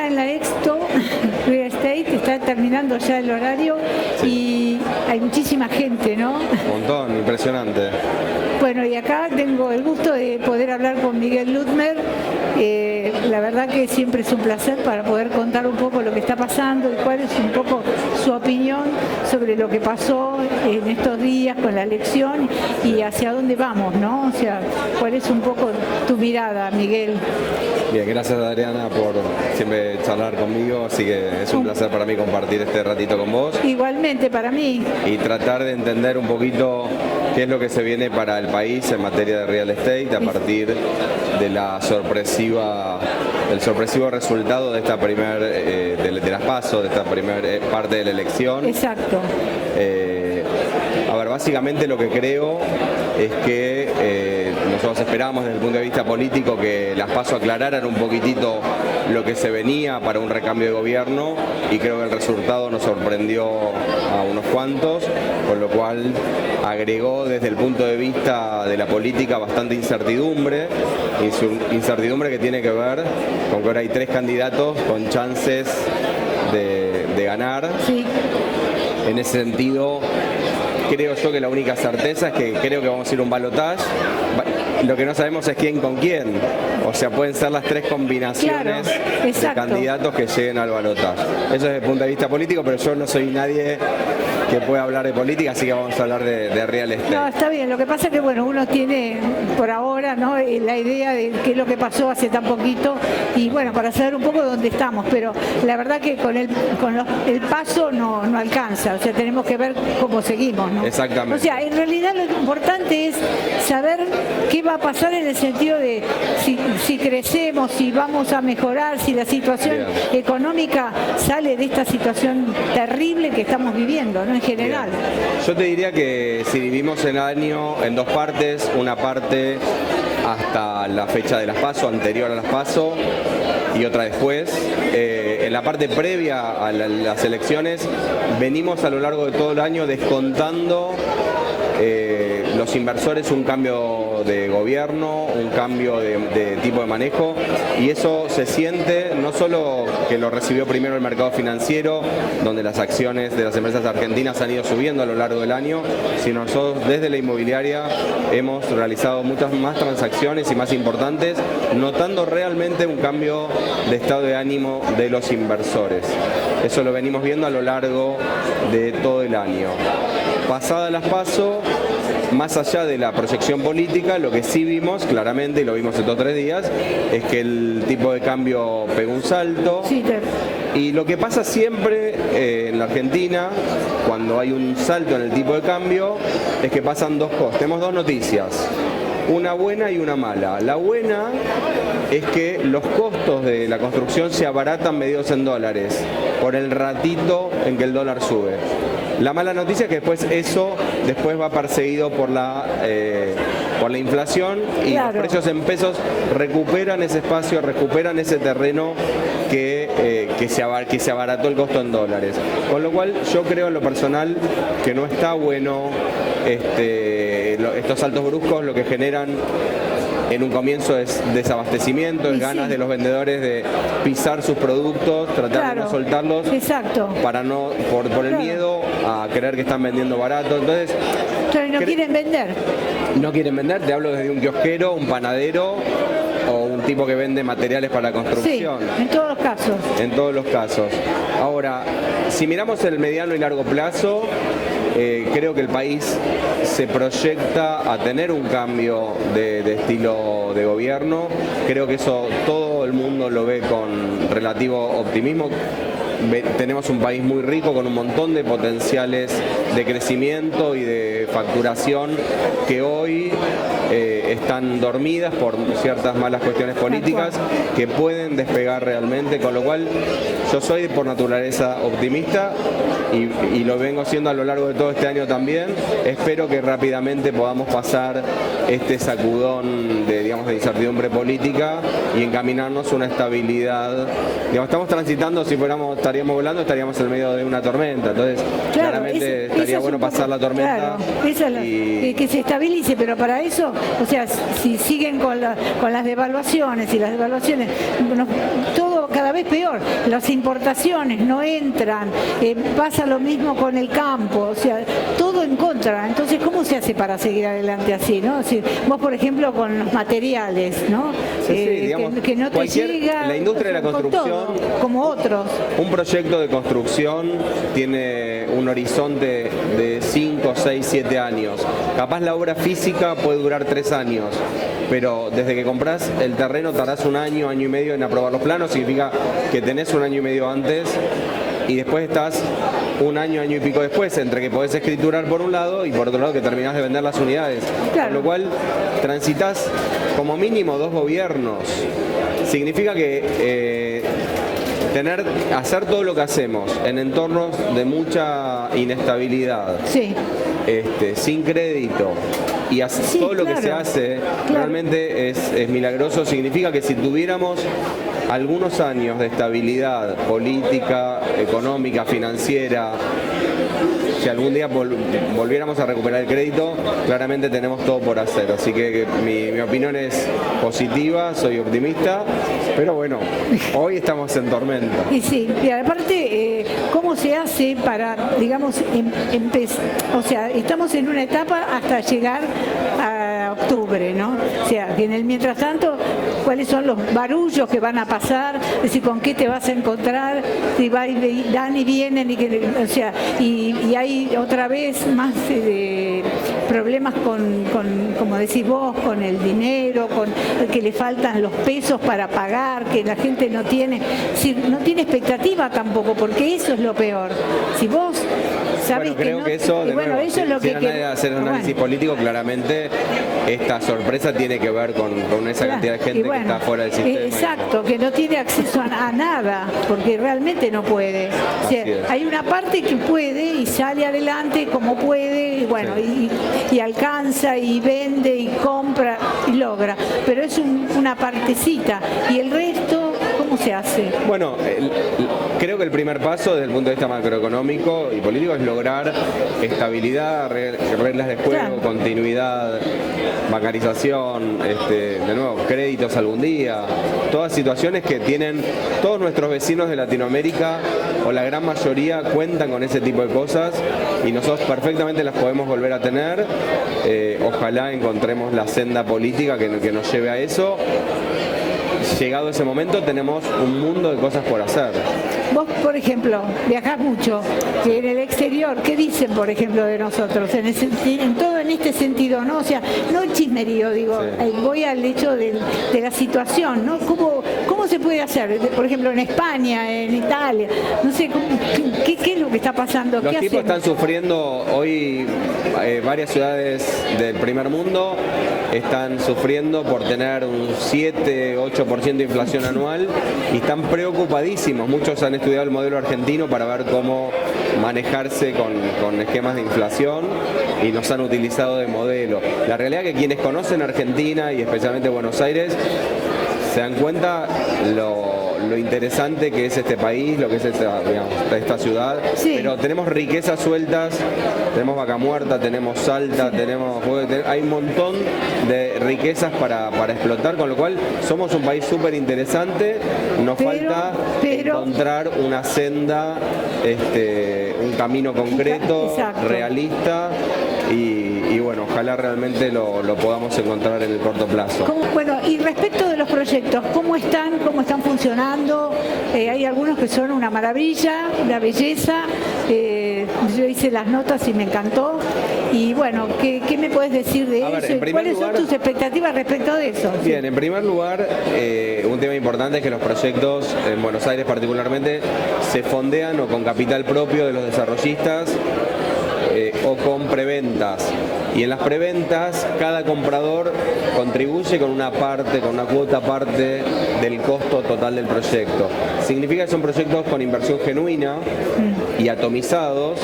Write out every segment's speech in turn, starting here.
en la Expo Real Estate, está terminando ya el horario y hay muchísima gente, ¿no? Un montón, impresionante. Bueno, y acá tengo el gusto de poder hablar con Miguel Lutmer. La verdad que siempre es un placer para poder contar un poco lo que está pasando y cuál es un poco su opinión sobre lo que pasó en estos días con la elección y hacia dónde vamos, ¿no? O sea, cuál es un poco tu mirada, Miguel. Bien, gracias Adriana por siempre charlar conmigo, así que es un placer para mí compartir este ratito con vos. Igualmente para mí. Y tratar de entender un poquito qué es lo que se viene para el país en materia de real estate a partir de del sorpresivo resultado de esta de las PASO, de esta primera parte de la elección. Exacto. A ver, básicamente lo que creo es que nosotros esperamos desde el punto de vista político que las PASO aclararan un poquitito lo que se venía para un recambio de gobierno y creo que el resultado nos sorprendió a unos cuantos, con lo cual agregó desde el punto de vista de la política bastante incertidumbre que tiene que ver con que ahora hay 3 candidatos con chances de ganar. Sí. En ese sentido, creo yo que la única certeza es que creo que vamos a ir a un balotaje. Lo que no sabemos es quién con quién. O sea, pueden ser las 3 combinaciones de candidatos que lleguen al balotaje. Eso desde el punto de vista político, pero yo no soy nadie que pueda hablar de política, así que vamos a hablar de real estate. No, está bien. Lo que pasa es que, bueno, uno tiene por ahora, ¿no?, la idea de qué es lo que pasó hace tan poquito y, bueno, para saber un poco dónde estamos. Pero la verdad que con el paso no alcanza. O sea, tenemos que ver cómo seguimos, ¿no? Exactamente. O sea, en realidad lo importante es saber qué va a pasar en el sentido de si crecemos, si vamos a mejorar, si la situación económica sale de esta situación terrible que estamos viviendo, ¿no?, en general. Bien. Yo te diría que si dividimos el año en 2 partes, una parte hasta la fecha de las PASO, anterior a las PASO, y otra después. En la parte previa a las elecciones venimos a lo largo de todo el año descontando los inversores un cambio de gobierno, un cambio de tipo de manejo, y eso se siente no solo que lo recibió primero el mercado financiero, donde las acciones de las empresas argentinas han ido subiendo a lo largo del año, sino nosotros desde la inmobiliaria hemos realizado muchas más transacciones y más importantes, notando realmente un cambio de estado de ánimo de los inversores. Eso lo venimos viendo a lo largo de todo el año. Pasadas las PASO, más allá de la proyección política, lo que sí vimos claramente, y lo vimos estos 3 días, es que el tipo de cambio pegó un salto. Sí, y lo que pasa siempre en la Argentina, cuando hay un salto en el tipo de cambio, es que pasan 2 cosas. Tenemos 2 noticias, una buena y una mala. La buena es que los costos de la construcción se abaratan medidos en dólares por el ratito en que el dólar sube. La mala noticia es que después va perseguido por la inflación y los precios en pesos recuperan ese espacio, recuperan ese terreno que se abarató el costo en dólares. Con lo cual yo creo en lo personal que no está bueno estos saltos bruscos. Lo que generan en un comienzo es desabastecimiento, es ganas de los vendedores de pisar sus productos, tratar de no soltarlos. Exacto. Para no, por el miedo a creer que están vendiendo barato. Entonces, no quieren vender. No quieren vender, te hablo desde un kiosquero, un panadero o un tipo que vende materiales para construcción. Sí, en todos los casos. En todos los casos. Ahora, si miramos el mediano y largo plazo, creo que el país se proyecta a tener un cambio de estilo de gobierno. Creo que eso todo el mundo lo ve con relativo optimismo. Tenemos un país muy rico con un montón de potenciales de crecimiento y de facturación que hoy están dormidas por ciertas malas cuestiones políticas que pueden despegar realmente, con lo cual yo soy por naturaleza optimista y lo vengo siendo a lo largo de todo este año también. Espero que rápidamente podamos pasar este sacudón de incertidumbre política y encaminarnos a una estabilidad. Estamos transitando, si estaríamos volando, estaríamos en medio de una tormenta, entonces claramente estaría bueno pasar la tormenta Esa es que se estabilice, pero para eso, o sea, si siguen con las devaluaciones y las devaluaciones, bueno, todo cada vez peor, las importaciones no entran, pasa lo mismo con el campo, o sea, todo en contra. Entonces, ¿cómo se hace para seguir adelante así, no? Si vos, por ejemplo, con los materiales, ¿no? Digamos, que no te llega, la industria de la construcción, todo, como otros. Un proyecto de construcción tiene un horizonte de 5, 6, 7 años. Capaz la obra física puede durar 3 años, pero desde que compras el terreno tardás un año, año y medio en aprobar los planos, significa que tenés un año y medio antes y después estás un año, año y pico después, entre que podés escriturar por un lado y por otro lado que terminás de vender las unidades. Claro. Con lo cual transitas como mínimo 2 gobiernos. Significa que hacer todo lo que hacemos en entornos de mucha inestabilidad, sí, sin crédito, y sí, todo lo claro, que se hace realmente es milagroso. Significa que si tuviéramos algunos años de estabilidad política, económica, financiera, si algún día volviéramos a recuperar el crédito, claramente tenemos todo por hacer. Así que mi opinión es positiva, soy optimista, pero bueno, hoy estamos en tormenta. Y sí, y aparte, ¿cómo se hace para, digamos, o sea, estamos en una etapa hasta llegar a octubre, ¿no? O sea, que en el mientras tanto, ¿cuáles son los barullos que van a pasar? Es decir, ¿con qué te vas a encontrar? Si van y vienen, o sea, y hay otra vez más problemas como decís vos, con el dinero, con que le faltan los pesos para pagar, que la gente no tiene expectativa tampoco, porque eso es lo peor. Si vos sabés creo que eso, de nuevo, eso es lo que hacer un análisis político, claramente esta sorpresa tiene que ver con esa cantidad de gente que está fuera del sistema. Exacto, que no tiene acceso a nada, porque realmente no puede. O sea, hay una parte que puede y sale adelante como puede, y bueno, y alcanza y vende y compra y logra, pero es una partecita, y el resto, ¿cómo se hace? Bueno, creo que el primer paso desde el punto de vista macroeconómico y político es lograr estabilidad, reglas de juego, claro, continuidad, bancarización, de nuevo, créditos algún día, todas situaciones que tienen todos nuestros vecinos de Latinoamérica, o la gran mayoría cuentan con ese tipo de cosas y nosotros perfectamente las podemos volver a tener. Ojalá encontremos la senda política que nos lleve a eso. Llegado ese momento tenemos un mundo de cosas por hacer. Vos, por ejemplo, viajás mucho en el exterior. ¿Qué dicen, por ejemplo, de nosotros? En todo en este sentido, ¿no? O sea, no el chismerío, digo, sí, voy al hecho de la situación, ¿no? ¿Cómo se puede hacer? Por ejemplo, en España, en Italia, no sé, ¿qué es lo que está pasando? Los tipos están sufriendo hoy, varias ciudades del primer mundo están sufriendo por tener un 7-8% de inflación anual y están preocupadísimos. Muchos han estudiado el modelo argentino para ver cómo manejarse con esquemas de inflación y nos han utilizado de modelo. La realidad es que quienes conocen Argentina y especialmente Buenos Aires se dan cuenta lo interesante que es este país, lo que es esta ciudad, sí, pero tenemos riquezas sueltas, tenemos Vaca Muerta, tenemos Salta, hay un montón de riquezas para explotar, con lo cual somos un país súper interesante, nos falta encontrar una senda, un camino concreto, realista y bueno, ojalá realmente lo podamos encontrar en el corto plazo. Bueno, y respecto de los proyectos, ¿cómo están funcionando? Hay algunos que son una maravilla, una belleza. Yo hice las notas y me encantó. Y bueno, ¿qué me puedes decir de eso? ¿Cuáles son tus expectativas respecto de eso? Bien, en primer lugar, un tema importante es que los proyectos, en Buenos Aires particularmente, se fondean o con capital propio de los desarrollistas o con preventas. Y en las preventas cada comprador contribuye con una cuota aparte del costo total del proyecto. Significa que son proyectos con inversión genuina y atomizados,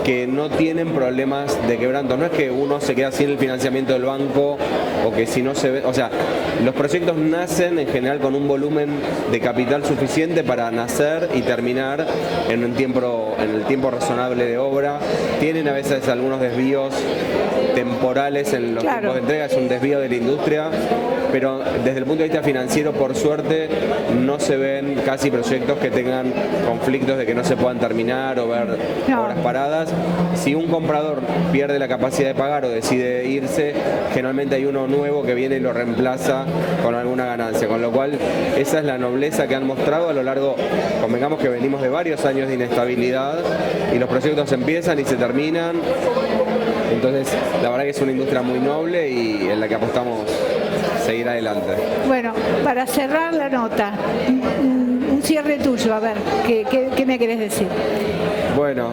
que no tienen problemas de quebranto. No es que uno se queda sin el financiamiento del banco o que si no se ve, o sea, los proyectos nacen en general con un volumen de capital suficiente para nacer y terminar en el tiempo razonable de obra. Tienen a veces algunos desvíos temporales en los tiempos de entrega, es un desvío de la industria, pero desde el punto de vista financiero, por suerte, no se ven casi proyectos que tengan conflictos de que no se puedan terminar o ver obras paradas. Si un comprador pierde la capacidad de pagar o decide irse, generalmente hay uno nuevo que viene y lo reemplaza con alguna ganancia, con lo cual esa es la nobleza que han mostrado a lo largo, convengamos que venimos de varios años de inestabilidad y los proyectos empiezan y se terminan. Entonces, la verdad que es una industria muy noble y en la que apostamos seguir adelante. Bueno, para cerrar la nota, un cierre tuyo, a ver, ¿qué me querés decir? Bueno,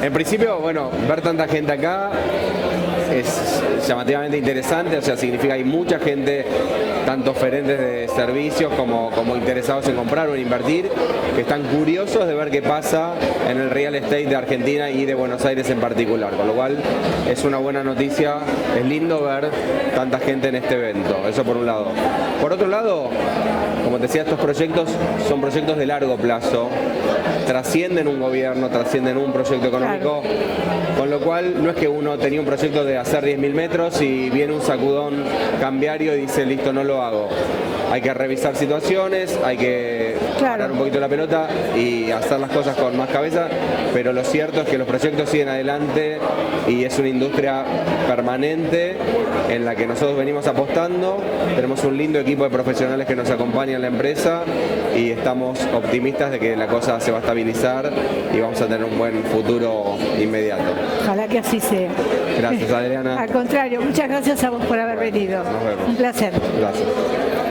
en principio, ver tanta gente acá es llamativamente interesante, o sea, significa que hay mucha gente, tanto oferentes de servicios como interesados en comprar o en invertir, que están curiosos de ver qué pasa en el real estate de Argentina y de Buenos Aires en particular, con lo cual es una buena noticia, es lindo ver tanta gente en este evento, eso por un lado. Por otro lado, como te decía, estos proyectos son proyectos de largo plazo, trascienden un gobierno, trascienden un proyecto económico, con lo cual no es que uno tenía un proyecto de hacer 10.000 metros y viene un sacudón cambiario y dice listo, no lo hago. Hay que revisar situaciones, hay que parar un poquito la pelota y hacer las cosas con más cabeza, pero lo cierto es que los proyectos siguen adelante y es una industria permanente en la que nosotros venimos apostando. Tenemos un lindo equipo de profesionales que nos acompañan en la empresa y estamos optimistas de que la cosa se va a estabilizar y vamos a tener un buen futuro inmediato. Ojalá que así sea. Gracias, Adriana. Al contrario, muchas gracias a vos por haber venido. Nos vemos. Un placer. Gracias.